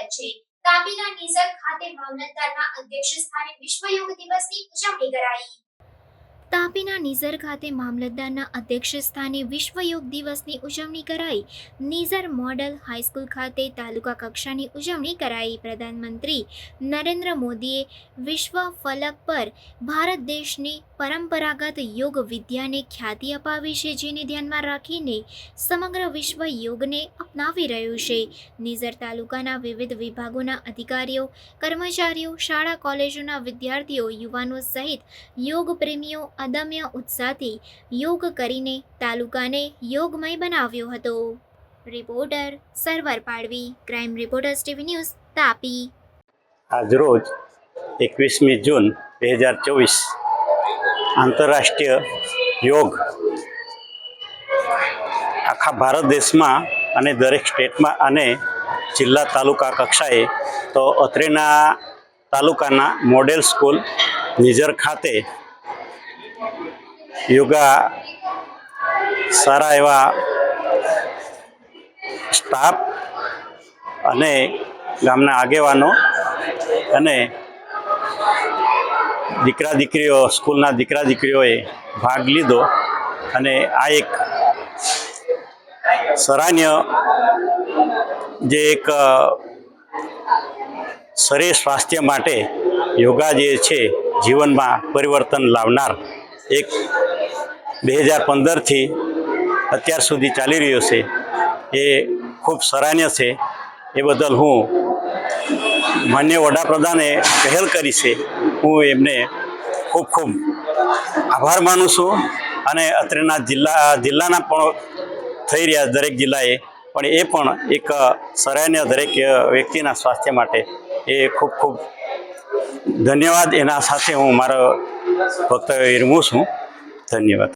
સ્વાગત છે। તાપીના નિઝર ખાતે મામલતદારના અધ્યક્ષ સ્થાને વિશ્વ યોગ દિવસની ઉજવણી કરાઈ। તાપીના નિઝર ખાતે મામલતદારના અધ્યક્ષ સ્થાને વિશ્વ યોગ દિવસની ઉજવણી કરાઈ। નિઝર મોડલ હાઈસ્કૂલ ખાતે તાલુકા કક્ષાની ઉજવણી કરાઈ। પ્રધાનમંત્રી નરેન્દ્ર મોદીએ વિશ્વ ફલક પર ભારત દેશની પરંપરાગત યોગ વિદ્યાને ખ્યાતિ અપાવી છે, જેને ધ્યાનમાં રાખીને સમગ્ર વિશ્વ યોગને અપનાવી રહ્યું છે। નિઝર તાલુકાના વિવિધ વિભાગોના અધિકારીઓ, કર્મચારીઓ, શાળા કોલેજોના વિદ્યાર્થીઓ, યુવાનો સહિત યોગ પ્રેમીઓ અદમ્ય ઉત્સાહથી યોગ કરીને તાલુકાને યોગમય બનાવ્યો હતો। રિપોર્ટર સરવર પાડવી, crime reporters TV news, Tapi. આજરોજ 21મી જૂન 2024 આંતરરાષ્ટ્રીય યોગ આખા ભારત દેશમાં અને દરેક સ્ટેટમાં અને જિલ્લા તાલુકા કક્ષાએ તો અત્રેના તાલુકાના મોડેલ સ્કૂલ નિઝર ખાતે યોગા સારા એવા સ્ટાફ અને ગામના આગેવાનો અને દીકરા દીકરીઓ, સ્કૂલના દીકરા દીકરીઓએ ભાગ લીધો અને આ એક સરાહનીય જે એક શરીર સ્વાસ્થ્ય માટે યોગા જે છે જીવનમાં પરિવર્તન લાવનાર એક 2015થી અત્યાર સુધી ચાલી રહ્યો છે, એ ખૂબ સરાહનીય છે। એ બદલ હું માન્ય વડાપ્રધાને પહેલ કરી છે, હું એમને ખૂબ ખૂબ આભાર માનું છું। અને અત્રેના જિલ્લાના પણ થઈ રહ્યા દરેક જિલ્લાએ પણ એ પણ એક સરાહનીય દરેક વ્યક્તિના સ્વાસ્થ્ય માટે એ ખૂબ ખૂબ ધન્યવાદ। એના સાથે હું મારો વક્તવ્ય વિરમું છું। ધન્યવાદ।